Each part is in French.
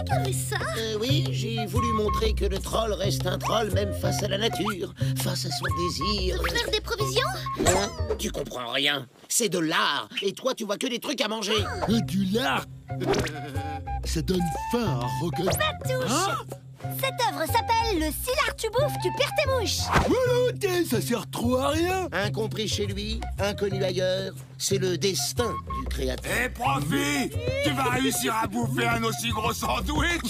regardez ça. Oui, j'ai voulu montrer que le troll reste un troll même face à la nature, face à son désir. Pour faire des provisions? Hein? Tu comprends rien. C'est de l'art. Et toi, tu vois que des trucs à manger. Du lard. Ça donne faim à reconnaître. Patouche, Hein? cette œuvre s'appelle Le Silard tu bouffes, tu perds tes mouches. Volonté, ça sert trop à rien. Incompris chez lui, inconnu ailleurs. C'est le destin du créateur. Hé, Profi, tu vas réussir à bouffer un aussi gros sandwich?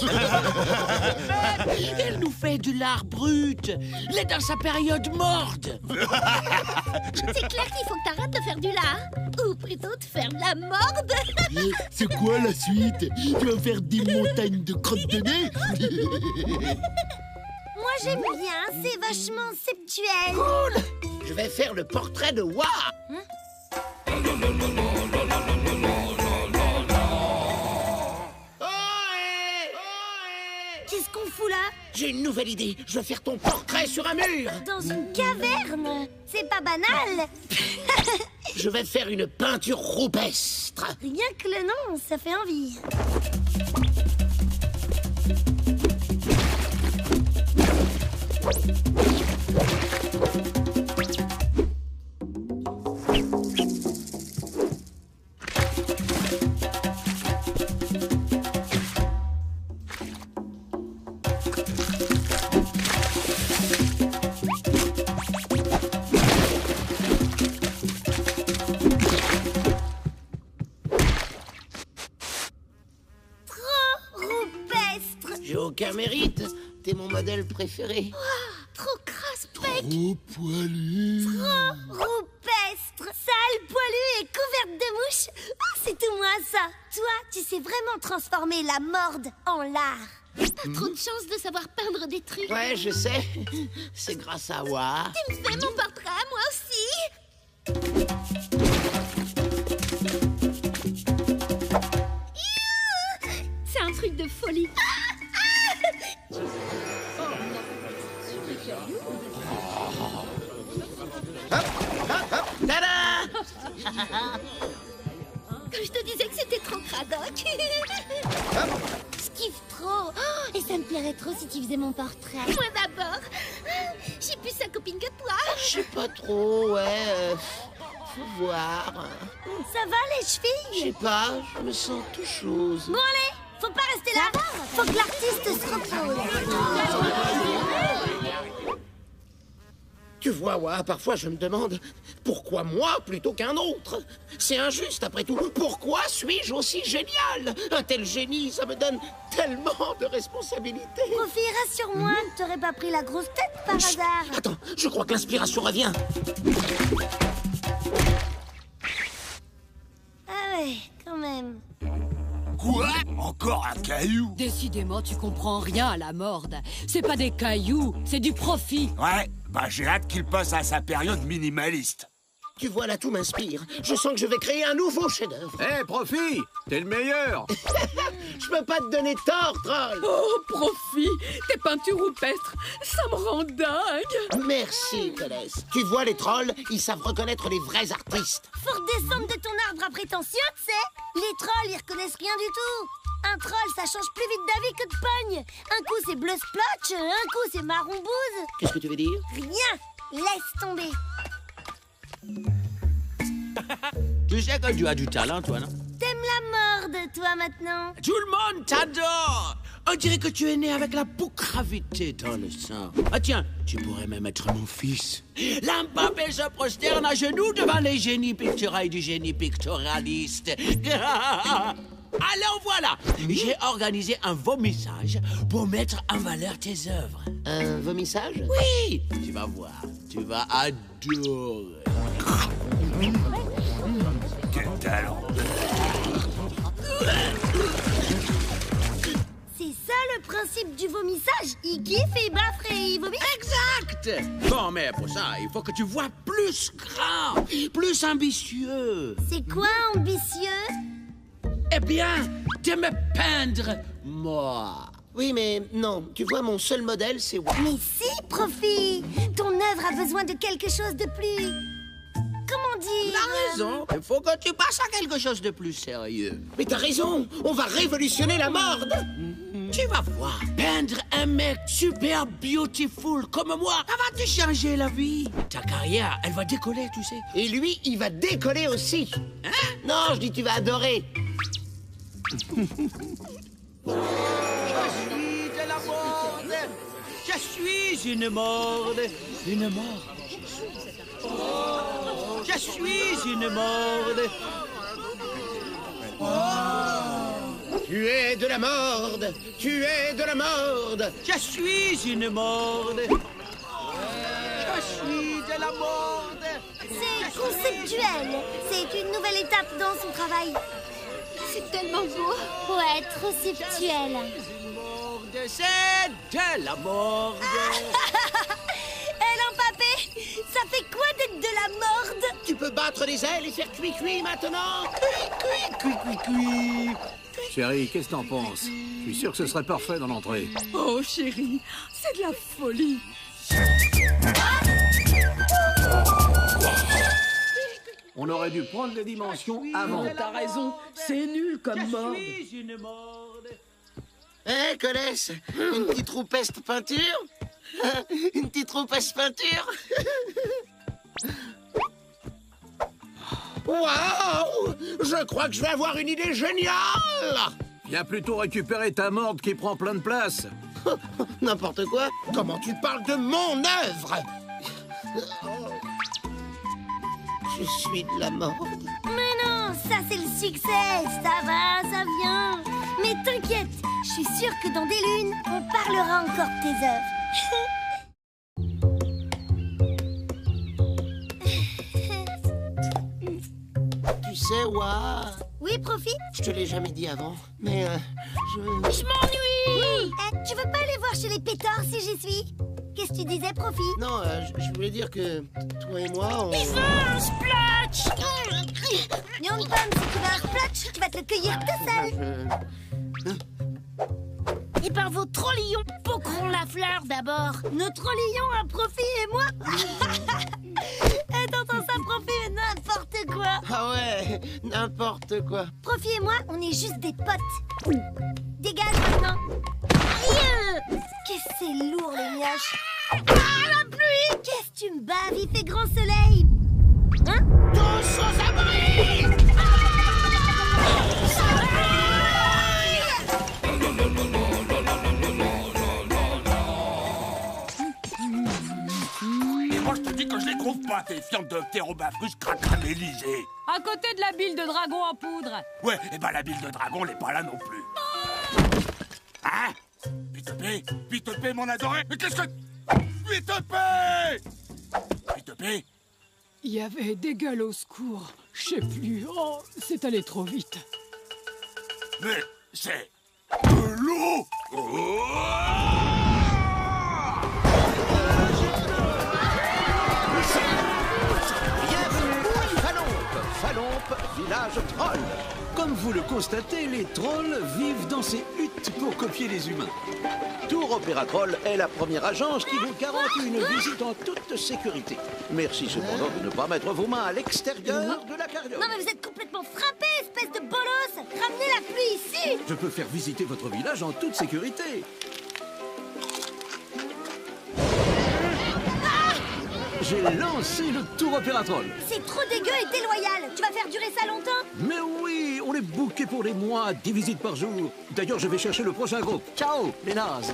Elle nous fait de l'art brut. Il est dans sa période morte. C'est clair qu'il faut que t'arrêtes de faire du lard. Ou plutôt de faire de la morde. C'est quoi la suite? Tu vas faire des montagnes de crottes de nez? Moi j'aime bien, c'est vachement conceptuel. Cool. Je vais faire le portrait de Wa. Qu'est-ce qu'on fout là? J'ai une nouvelle idée. Je vais faire ton portrait sur un mur. Dans une caverne? C'est pas banal. Je vais faire une peinture rupestre. Rien que le nom, ça fait envie. J'ai aucun mérite. T'es mon modèle préféré. Trop crasse-bec, Trop poilu. roupestre, sale, poilue et couverte de mouches. Oh, c'est tout moi ça. Toi, tu sais vraiment transformer la morde en lard. Pas trop de chance de savoir peindre des trucs. Ouais, je sais. C'est grâce à Wa. Tu me fais mon portrait, moi aussi. C'est un truc de folie. Tada! Je te disais que c'était trop cradoc. Je kiffe trop. Oh, et ça me plairait trop si tu faisais mon portrait. Moi d'abord. J'ai plus sa copine que toi. Je sais pas trop, ouais. Faut voir. Ça va les Je chevilles? sais pas, je me sens tout chose. Bon allez, faut pas rester là. Faut que l'artiste se repose. Tu vois, Wa, parfois je me demande pourquoi moi plutôt qu'un autre. C'est injuste après tout. Pourquoi suis-je aussi génial? Un tel génie, ça me donne tellement de responsabilités. Profi, rassure-moi, t'aurais pas pris la grosse tête par hasard. Attends, je crois que l'inspiration revient. Ah ouais, quand même. Quoi? Encore un caillou? Décidément, tu comprends rien à la morde. C'est pas des cailloux, c'est du profit. Ouais, bah j'ai hâte qu'il passe à sa période minimaliste. Tu vois, là, tout m'inspire. Je sens que je vais créer un nouveau chef-d'œuvre. Hé, Profi, t'es le meilleur. Je peux pas te donner tort, troll. Oh, profit, tes peintures rupestres, ça me rend dingue. Merci, Thalès. Tu vois, les trolls, ils savent reconnaître les vrais artistes. Faut redescendre de ton arbre à prétentieux, tu sais. Les trolls, ils reconnaissent rien du tout. Un troll, ça change plus vite d'avis que de pogne. Un coup, c'est bleu splotch, un coup, c'est marron bouse. Qu'est-ce que tu veux dire? Rien. Laisse tomber. Tu sais que tu as du talent, toi, non? T'aimes la morde, toi, maintenant? Tout le monde t'adore. On dirait que tu es né avec la gravité dans le sang. Ah tiens, tu pourrais même être mon fils. L'Mbappé se prosterne à genoux devant les génies picturaux du génie pictorialiste. Alors voilà, j'ai organisé un vomissage pour mettre en valeur tes œuvres. Un vomissage? Oui, tu vas voir, tu vas adorer. Quel talent! C'est ça le principe du vomissage. Il kiffe, il baffe et il vomit. Exact. Bon, mais pour ça, il faut que tu vois plus grand, plus ambitieux. C'est quoi ambitieux? Eh bien, de me peindre, moi. Oui, mais non. Tu vois, mon seul modèle, c'est Wa. Mais si, Profi. Ton œuvre a besoin de quelque chose de plus comment dire... T'as raison. Il faut que tu passes à quelque chose de plus sérieux. Mais t'as raison, on va révolutionner la morde. Tu vas voir. Peindre un mec super beautiful comme moi, ça va te changer la vie. Ta carrière, elle va décoller, tu sais. Et lui, il va décoller aussi. Hein? Non, je dis tu vas adorer. Je suis de la morde. Je suis une morde. Une morde. Je suis une morde. Tu es de la morde. Tu es de la morde. Je suis une morde. Je suis de la morde. C'est conceptuel. C'est une nouvelle étape dans son travail. C'est tellement beau. Ouais, trop subtuel. C'est de la morde. Hé, l'empapé, ça fait quoi d'être de la morde? Tu peux battre des ailes et faire cuit-cuit maintenant. Chérie, qu'est-ce que t'en penses? Je suis sûr que ce serait parfait dans l'entrée. Oh, chérie, c'est de la folie. On aurait dû prendre les dimensions avant. T'as raison, c'est nul comme mort. Je suis une morde. Hé, Colès, une petite roupeste peinture? Une petite roupeste peinture? Waouh! Je crois que je vais avoir une idée géniale! Viens plutôt récupérer ta morde qui prend plein de place. N'importe quoi? Comment tu parles de mon œuvre? Je suis de la morde. Mais non, ça c'est le succès. Ça va, ça vient. Mais t'inquiète, je suis sûre que dans des lunes, on parlera encore de tes œuvres. Tu sais, Wa, Oui, Profi? je te l'ai jamais dit avant, mais je m'ennuie. Tu veux pas aller voir chez les pétards si j'y suis? Qu'est-ce que tu disais, Profi? Non, je voulais dire que toi et moi, on... Un splotch! Young Pam, si tu veux un splotch, tu vas te le cueillir tout seul. Et par vos trollions, poquerons la fleur d'abord. Nos trollions, un Profi et moi? Et t'entends ça, Profi, mais n'importe quoi. Ah ouais, n'importe quoi. Profi et moi, on est juste des potes. Dégage maintenant. Aïe! Qu'est-ce que c'est lourd, les mioches. Ah, la pluie! Qu'est-ce que tu me baves? Il fait grand soleil. Hein? Tous aux abris! Et moi, je te dis que je les trouve pas, tes fientes de ptérobafrus cracramélisées. À côté de la bile de dragon en poudre. Ouais, et ben la bile de dragon n'est pas là non plus. Hein? Pitopé, mon adoré. Mais qu'est-ce que... Pitopé! Il y avait des gueules au secours. Je sais plus. Oh, c'est allé trop vite. Mais c'est... de l'eau! Bienvenue à Falompe, Falompe, village troll. Comme vous le constatez, les trolls vivent dans ces huttes pour copier les humains. Tour Opéra Troll est la première agence qui vous garantit une visite en toute sécurité. Merci cependant de ne pas mettre vos mains à l'extérieur de la carriole. Non, mais vous êtes complètement frappé, espèce de bolos. Ramenez la pluie ici. Je peux faire visiter votre village en toute sécurité. J'ai lancé le Tour Opéra Troll. C'est trop dégueu et déloyal. Tu vas faire durer ça longtemps? Mais oui, on est booké pour des mois, 10 visites par jour. D'ailleurs, je vais chercher le prochain groupe. Ciao, les nazes.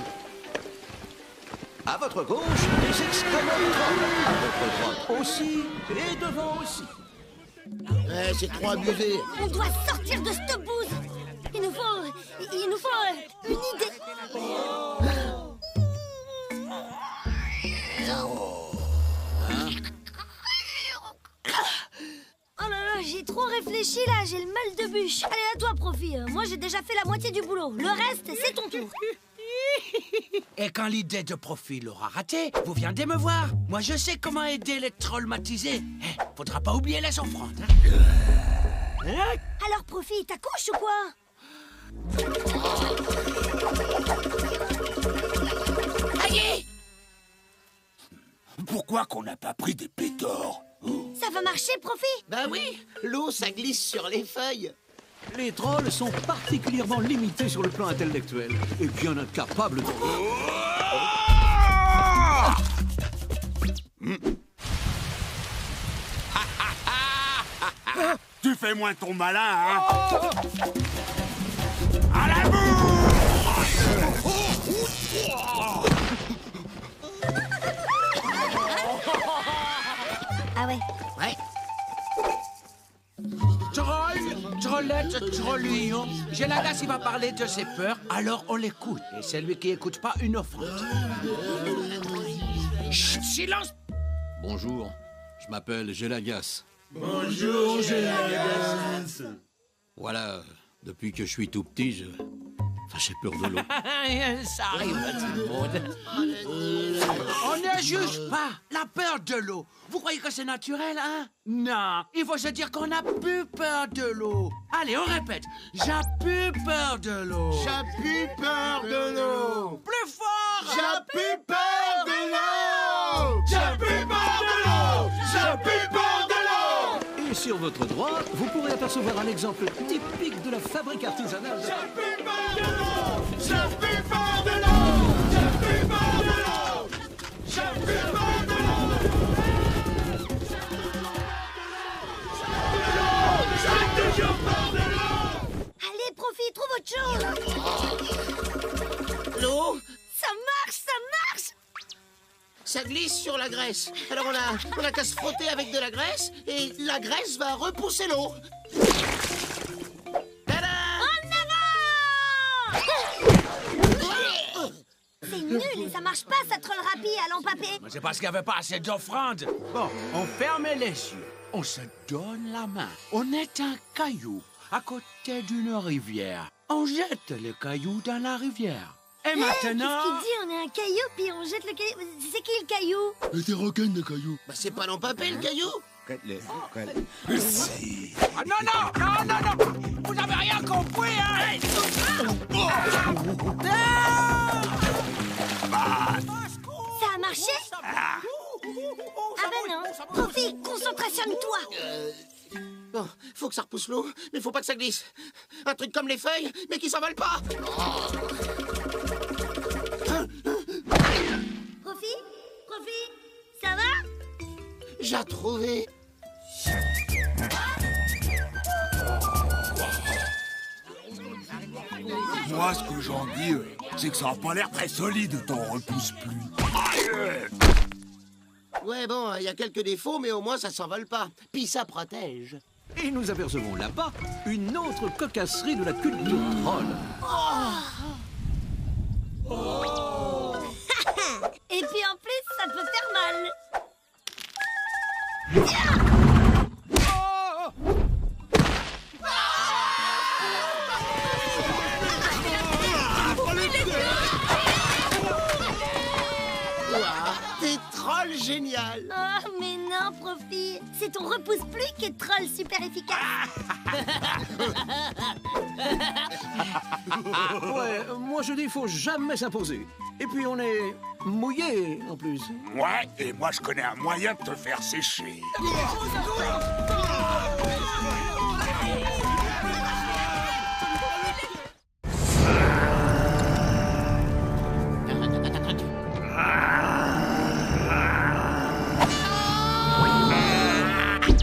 À votre gauche, des extrêmement trolls. À votre droite aussi, et devant aussi. Ouais, c'est trop abusé. On doit sortir de cette bouse. Il nous faut une idée. Oh là là, j'ai trop réfléchi là, j'ai le mal de bûche. Allez, à toi, Profi. Moi, j'ai déjà fait la moitié du boulot. Le reste, c'est ton tour. Et quand l'idée de profil aura raté, vous viendrez me voir. Moi, je sais comment aider les traumatisés. Faudra pas oublier les offrandes. Alors, Profi, t'accouches ou quoi? Pourquoi qu'on n'a pas pris des pétores? Ça va marcher, Profi? Bah oui, l'eau, ça glisse sur les feuilles. Les trolls sont particulièrement limités sur le plan intellectuel et bien incapables de... Tu fais moins ton malin, hein? À la boue! Ah ouais. Ouais. Trollette, Trolluillon. Gélagas, il va parler de ses peurs, alors on l'écoute. Et celui qui écoute pas, une offrande. Chut, silence! Bonjour, je m'appelle Gélagas. Bonjour, Gélagas. Voilà, depuis que je suis tout petit, Enfin, j'ai peur de l'eau. Ça arrive à tout le monde. On ne juge pas la peur de l'eau. Vous croyez que c'est naturel, hein? Non, il faut se dire qu'on a plus peur de l'eau. Allez, on répète. J'ai plus peur de l'eau. J'ai plus peur de l'eau. Plus fort! J'ai plus peur de l'eau. J'ai plus peur de l'eau. J'ai plus peur de l'eau. Et sur votre droit, vous pourrez apercevoir un exemple typique de la fabrique artisanale de... J'ai plus peur de l'eau. J'ai plus peur de l'eau. J'ai plus peur de l'eau. J'ai plus peur de l'eau. J'ai toujours peur de l'eau. Allez, Profi, trouve autre chose. L'eau, Ça marche, ça marche. ça glisse sur la graisse. Alors on a qu'à se frotter avec de la graisse et la graisse va repousser l'eau. Tada! En avant! C'est nul et ça marche pas, ça troll rapide à l'empapé. Mais c'est parce qu'il n'y avait pas assez d'offrandes. Bon, on ferme les yeux. On se donne la main. On est un caillou à côté d'une rivière. On jette le caillou dans la rivière. Et maintenant... Qu'est-ce qu'il dit? On est un caillou, puis on jette le caillou. C'est qui le caillou? Mais t'es rock'n'le, le caillou. Bah c'est pas l'empapé le caillou. Ah non, non, non, non, non! Vous n'avez rien compris, hein? Ça a marché? Ah ben non. Profi, concentration-toi. Bon, faut que ça repousse l'eau, mais faut pas que ça glisse. Un truc comme les feuilles, mais qui s'envole pas. Profi? Profi? Ça va? J'ai trouvé. Moi, ce que j'en dis, c'est que ça n'a pas l'air très solide, ton repousse-pluie. Aïe! Ouais, bon, il y a quelques défauts, mais au moins ça s'envole pas. Puis ça protège. Et nous apercevons là-bas une autre cocasserie de la culture troll. Et puis en plus, ça peut faire mal. Ouah, t'es troll génial. Oh, mais non, Profi. C'est ton repousse-pluie qui est troll super efficace. Ouais, moi je dis il faut jamais s'imposer. Et puis on est mouillé en plus. Ouais, et moi, je connais un moyen de te faire sécher.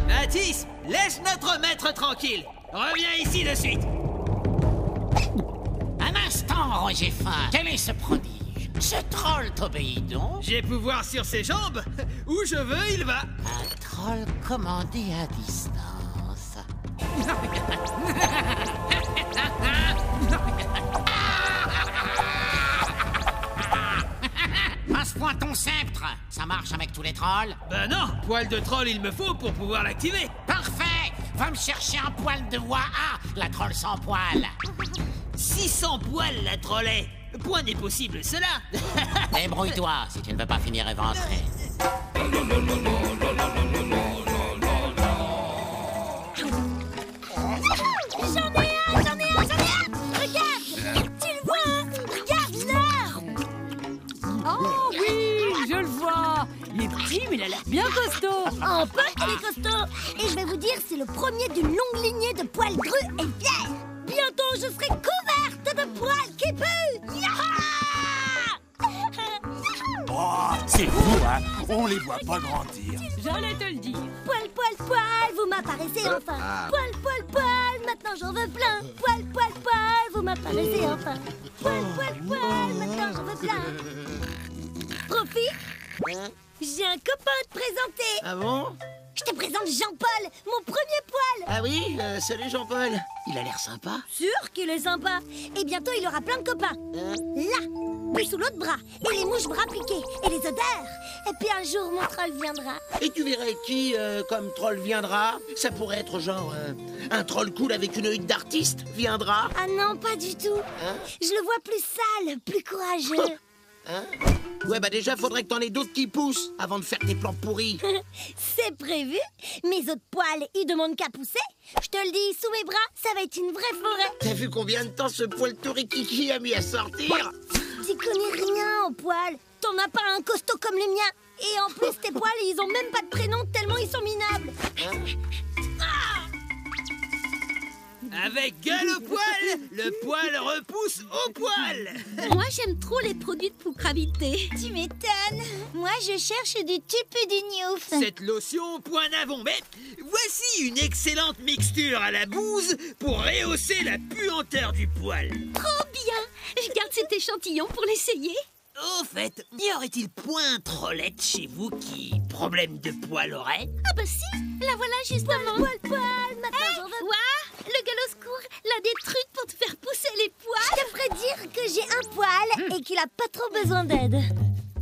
Mathis, laisse notre maître tranquille. Reviens ici de suite. Un instant, Roger Fin. Quel est ce prodige? Ce troll t'obéit donc? J'ai pouvoir sur ses jambes. Où je veux, il va. Un troll commandé à distance. Passe-moi ton sceptre. Ça marche avec tous les trolls? Ben non, poil de troll il me faut pour pouvoir l'activer. Parfait. Va me chercher un poil de bois. Ah, la troll sans poil. 600 poils la trollet. Point n'est possible cela. Débrouille-toi si tu ne veux pas finir éventré. J'en ai un. Regarde. Tu le vois, hein? Regarde l'heure. Oh oui, je le vois. Il est petit, mais il a l'air bien costaud. Enfin qu'il est costaud. Et je vais vous dire, c'est le premier d'une longue lignée de poils drus et fiers. Bientôt, je serai couverte de poils qui puent. Oh, c'est fou, hein? On les voit pas grandir. J'allais te le dire. Poil, poil, poil, vous m'apparaissez enfin. Poil, poil, poil, maintenant j'en veux plein. Poil, poil, poil, vous m'apparaissez enfin. Poil, poil, poil, maintenant j'en veux plein. Profi, j'ai un copain à te présenter. Ah bon? Je te présente Jean-Paul, mon premier poil. Ah oui, salut Jean-Paul. Il a l'air sympa. Sûr qu'il est sympa. Et bientôt, il aura plein de copains. Là, puis sous l'autre bras. Et les mouches bras piqués. Et les odeurs. Et puis un jour, mon troll viendra. Et tu verrais qui, comme troll viendra? Ça pourrait être genre un troll cool avec une hutte d'artiste viendra. Ah non, pas du tout. Je le vois plus sale, plus courageux. Ouais, bah déjà, faudrait que t'en aies d'autres qui poussent avant de faire tes plans pourris. C'est prévu. Mes autres poils, ils demandent qu'à pousser. Je te le dis, sous mes bras, ça va être une vraie forêt. T'as vu combien de temps ce poil Torikiki a mis à sortir? Tu connais rien aux poils. T'en as pas un costaud comme les miens. Et en plus, tes poils, ils ont même pas de prénom tellement ils sont minables. Avec gueule au poil, le poil repousse au poil. Moi, j'aime trop les produits de poucravité. Tu m'étonnes. Moi, je cherche du tupu du Newf. Cette lotion, point d'avant. Mais voici une excellente mixture à la bouse pour rehausser la puanteur du poil. Trop bien. Je garde cet échantillon pour l'essayer. Au fait, y aurait-il point trollette chez vous qui problème de poil aurait? Ah bah si, la voilà justement. Poil, poil, maintenant j'en veux. Quoi? Le galoscourt, l'un des trucs pour te faire pousser les poils. Je devrais dire que j'ai un poil et qu'il a pas trop besoin d'aide.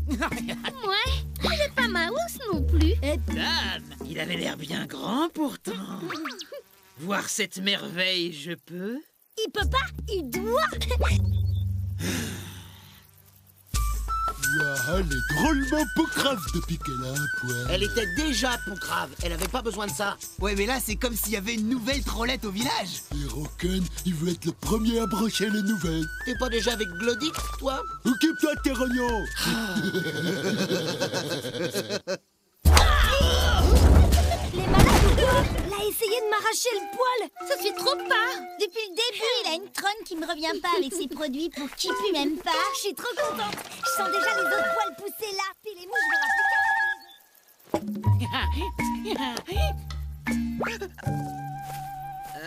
Ouais, il est pas maousse non plus. Dame, il avait l'air bien grand pourtant. Voir cette merveille, je peux? Il peut pas, il doit. Ouah, elle est drôlement poucrave depuis qu'elle a un poil. Elle était déjà poucrave, elle avait pas besoin de ça. Ouais, mais là, c'est comme s'il y avait une nouvelle trollette au village. Et Rocken, il veut être le premier à brocher les nouvelles. T'es pas déjà avec Glodic, toi? Occupe-toi de tes rognons. Les malades, il a essayé de m'arracher le poil. Ça fait trop peur. Depuis le début, il a une tronne qui me revient pas avec ses produits pour qui pue même pas. Je suis trop contente. Je sens déjà les autres poils pousser là. Puis les mouches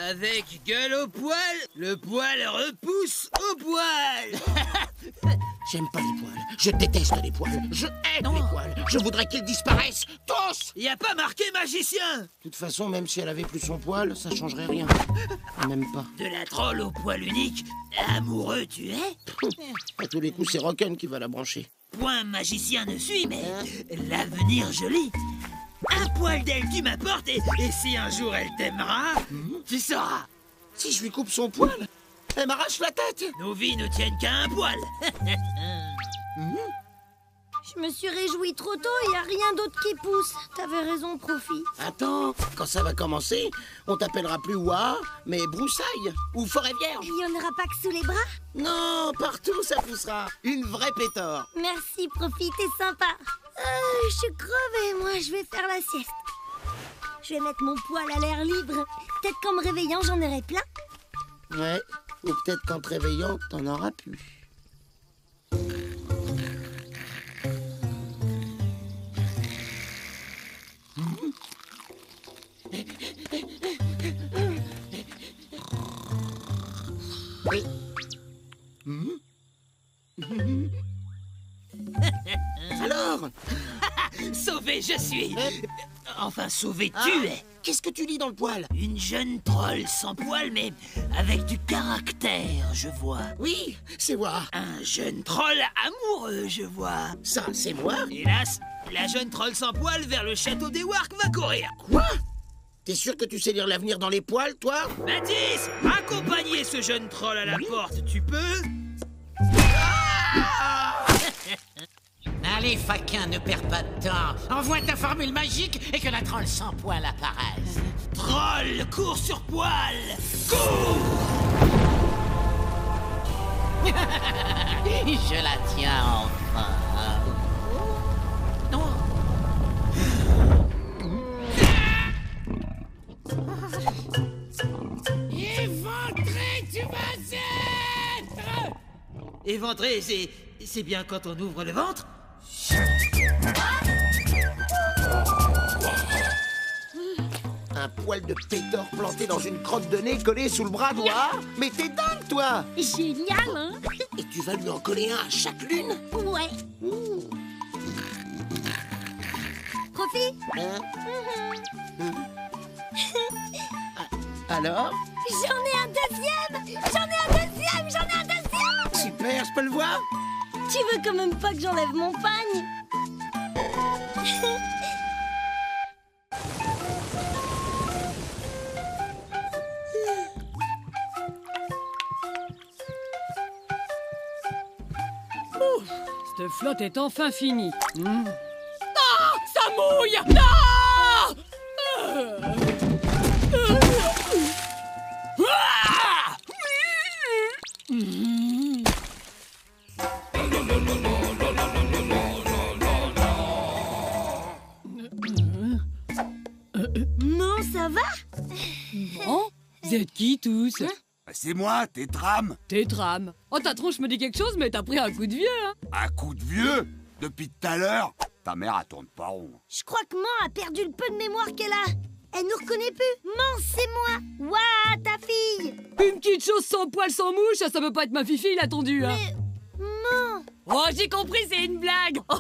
Avec gueule au poil, le poil repousse au poil. J'aime pas les poils, je déteste les poils, je hais les poils, je voudrais qu'ils disparaissent, tous. Y a pas marqué magicien. De toute façon, même si elle avait plus son poil, ça changerait rien. Même pas. De la troll au poil unique, amoureux tu es? À tous les coups, c'est Rocken qui va la brancher. Point magicien ne suis, mais l'avenir joli. Un poil d'elle tu m'apportes et si un jour elle t'aimera, tu sauras. Si je lui coupe son poil, elle m'arrache la tête. Nos vies ne tiennent qu'à un poil. Je me suis réjouie trop tôt, il n'y a rien d'autre qui pousse. T'avais raison, Profi. Attends, quand ça va commencer, on t'appellera plus Ouah, mais Broussaille ou Forêt Vierge. Il n'y en aura pas que sous les bras? Non, partout ça poussera. Une vraie pétore. Merci, Profi, t'es sympa. Je suis crevée, moi, je vais faire la sieste. Je vais mettre mon poil à l'air libre. Peut-être qu'en me réveillant, j'en aurai plein. Ouais, ou peut-être qu'en te réveillant, t'en auras plus. Alors? Sauvé je suis. Enfin, sauvé tu es. Qu'est-ce que tu lis dans le poil? Une jeune troll sans poil, mais avec du caractère, je vois. Oui, c'est moi. Un jeune troll amoureux, je vois. Ça, c'est moi. Hélas, la jeune troll sans poil vers le château des Wark va courir. Quoi? T'es sûr que tu sais lire l'avenir dans les poils, toi? Mathis, accompagnez ce jeune troll à la porte, tu peux? Allez, faquin, ne perds pas de temps. Envoie ta formule magique et que la troll sans poil apparaisse. Troll, cours sur poil! Cours! Je la tiens enfin. Éventrer, c'est bien quand on ouvre le ventre? Un poil de pétard planté dans une crotte de nez collée sous le bras droit? Mais t'es dingue, toi! Génial, hein? Et tu vas lui en coller un à chaque lune? Ouais. Profi? Hein? Alors? J'en ai un deuxième! Super, je peux le voir? Tu veux quand même pas que j'enlève mon pagne? Cette flotte est enfin finie. Ah, ça mouille! Ah! Non, ça va? Bon, vous êtes qui tous? C'est moi, Tétrame. Tétrame. Oh, ta tronche me dit quelque chose, mais t'as pris un coup de vieux, hein? Un coup de vieux? Depuis tout à l'heure? Ta mère, elle tourne pas rond. Je crois que Man a perdu le peu de mémoire qu'elle a. Elle nous reconnaît plus. Man, c'est moi. Ouah, ta fille. Une petite chose sans poil, sans mouche, ça peut pas être ma fifi, il a attendu, hein? Mais... Man. Oh, j'ai compris, c'est une blague. Oh,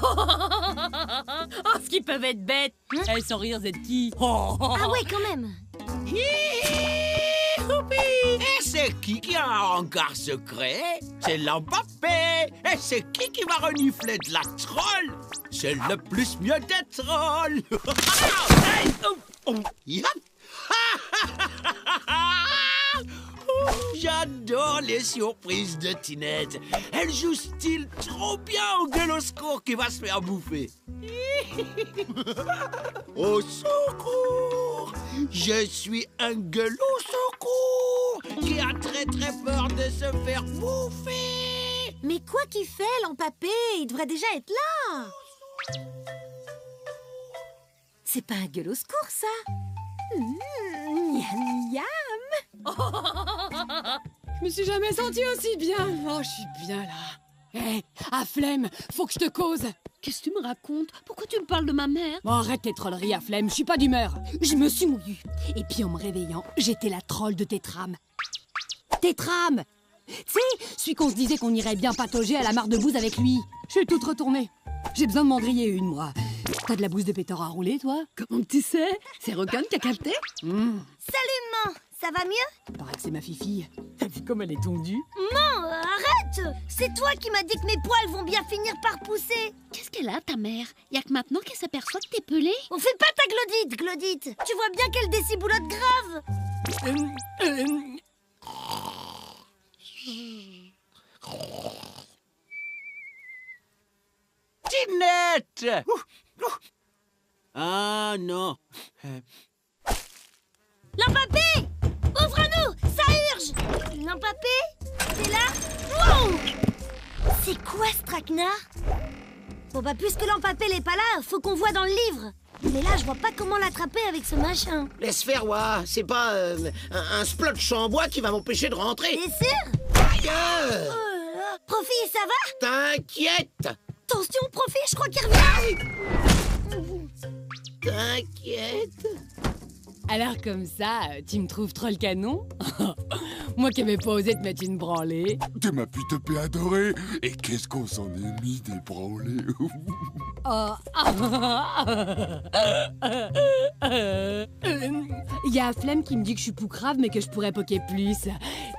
ce qu'ils peuvent être bêtes. Eh, sans rire, vous êtes qui? Ah ouais, quand même. Et c'est qui a un hangar secret? C'est l'Mbappé. Et c'est qui va renifler de la troll? C'est le plus mieux des trolls. Hey, yep. J'adore les surprises de Tinette. Elle joue style trop bien au gueuloscourt qui va se faire bouffer. Au secours! Je suis un gueule au secours qui a très peur de se faire bouffer. Mais quoi qu'il fait, l'Empapé? Il devrait déjà être là. C'est pas un gueule au secours, ça? Miam, miam. Je me suis jamais sentie aussi bien. Oh, je suis bien là. Hé, à flemme, faut que je te cause. Qu'est-ce que tu me racontes? Pourquoi tu me parles de ma mère? Bon, arrête tes trolleries à flemme, je suis pas d'humeur. Je me suis mouillue. Et puis en me réveillant, j'étais la troll de Tétrame. Tétrame! Tu sais, celui qu'on se disait qu'on irait bien patauger à la mare de bouse avec lui. Je suis toute retournée. J'ai besoin de m'en griller une, moi. T'as de la bouse de pétard à rouler, toi? Comment tu sais? C'est Rocan qui a capté? Salut, Man. Ça va mieux? Paraît que c'est ma fifille. T'as vu comme elle est tondue? Man, arrête! C'est toi qui m'as dit que mes poils vont bien finir par pousser. Qu'est-ce qu'elle a, ta mère? Y'a que maintenant qu'elle s'aperçoit que t'es pelée? On fait pas ta glodite, Glodite. Tu vois bien qu'elle déciboulotte grave. Tinette! Ah non. L'Empapé! Ouvre-nous! Ça urge! L'Empapé? T'es là? Wow! C'est quoi ce traquenard? Bon bah puisque l'Empapé n'est pas là, faut qu'on voit dans le livre. Mais là, je vois pas comment l'attraper avec ce machin. Laisse faire, Wa. C'est pas un splotch en bois qui va m'empêcher de rentrer. T'es sûr? Aïe! Profi, ça va? T'inquiète! Attention, Profi, je crois qu'il revient! T'inquiète. Alors comme ça, tu me trouves troll canon? Moi qui avais pas osé te mettre une branlée. T'es ma putopée adorée. Et qu'est-ce qu'on s'en est mis des branlées. Il y a Flemme qui me dit que je suis poucrave mais que je pourrais poker plus.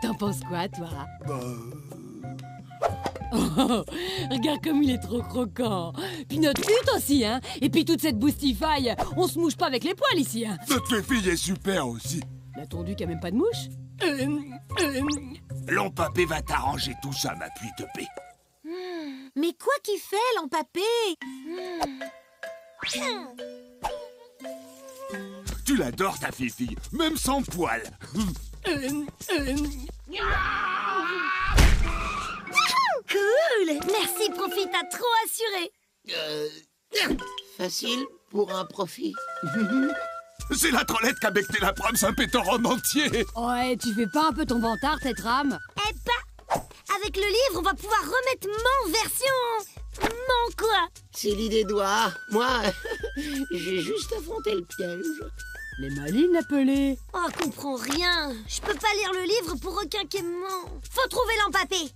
T'en penses quoi, toi? Oh, regarde comme il est trop croquant. Puis notre pute aussi, hein. Et puis toute cette boustifaille. On se mouche pas avec les poils ici, hein. Notre fille est super aussi. La tondue qui a même pas de mouche. L'Empapé va t'arranger tout ça, ma putopée. Mais quoi qu'il fait, l'Empapé? Tu l'adores, ta fille, même sans poil. Cool! Merci, Profi, t'as trop assuré. Facile pour un profit. C'est la trollette qui a becté la preuve Saint-Pétor en entier. Ouais, tu fais pas un peu ton vantard, Tétrame? Eh bah, avec le livre, on va pouvoir remettre mon version. Mon quoi? C'est l'idée d'Oie. Moi, j'ai juste affronté le piège. Les malines appelées. Oh, comprends rien. Je peux pas lire le livre pour requinquer mon... Faut trouver l'empapé.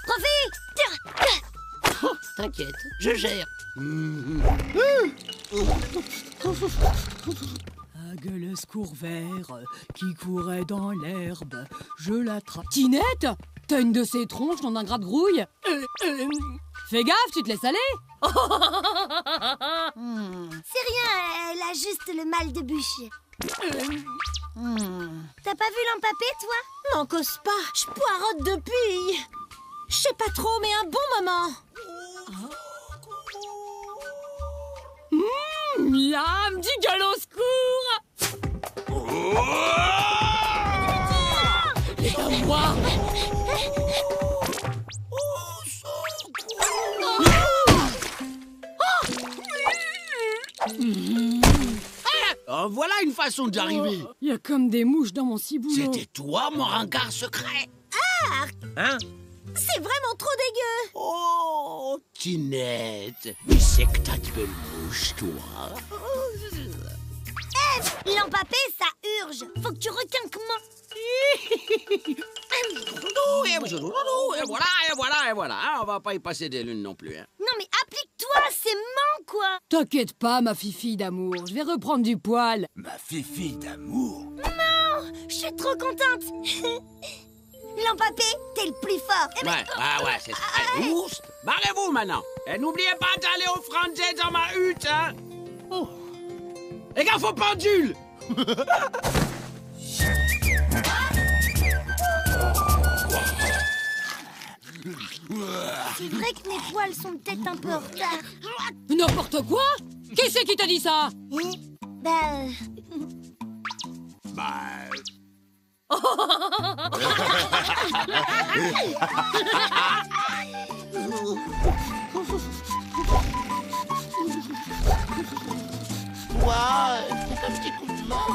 Profite! Oh, t'inquiète, je gère. Un gueule vert qui courait dans l'herbe, je l'attrape. Tinette, t'as une de ces tronches dans un gras de grouille? Fais gaffe, tu te laisses aller. C'est rien, elle a juste le mal de bûche. T'as pas vu l'empapé, toi? M'en cause pas, je poirote depuis. Je sais pas trop, mais un bon moment. Miam, du gueule au secours. C'est à moi. Oh, voilà une façon d'y arriver. Il y a comme des mouches dans mon ciboulot. C'était toi, mon rencard secret. Hein? C'est vraiment trop dégueu. Oh, Tinette, tu sais que t'as de belles mouches, toi. L'empapé, ça urge. Faut que tu requinques moi. Et voilà. Hein, on va pas y passer des lunes non plus. Hein. Non mais applique-toi, c'est mon quoi. T'inquiète pas, ma fifi d'amour, je vais reprendre du poil. Ma fifi d'amour. Non, je suis trop contente. L'empapé, t'es le plus fort. Eh ben, Ouais, c'est ça. Allez, ours, barrez-vous maintenant. Et n'oubliez pas d'aller au Franzé dans ma hutte, hein. Oh. Les gars, faut pendule. C'est vrai que mes poils sont peut-être un peu en retard. N'importe quoi. Qui c'est qui t'a dit ça? Ouah, un petit coup de main.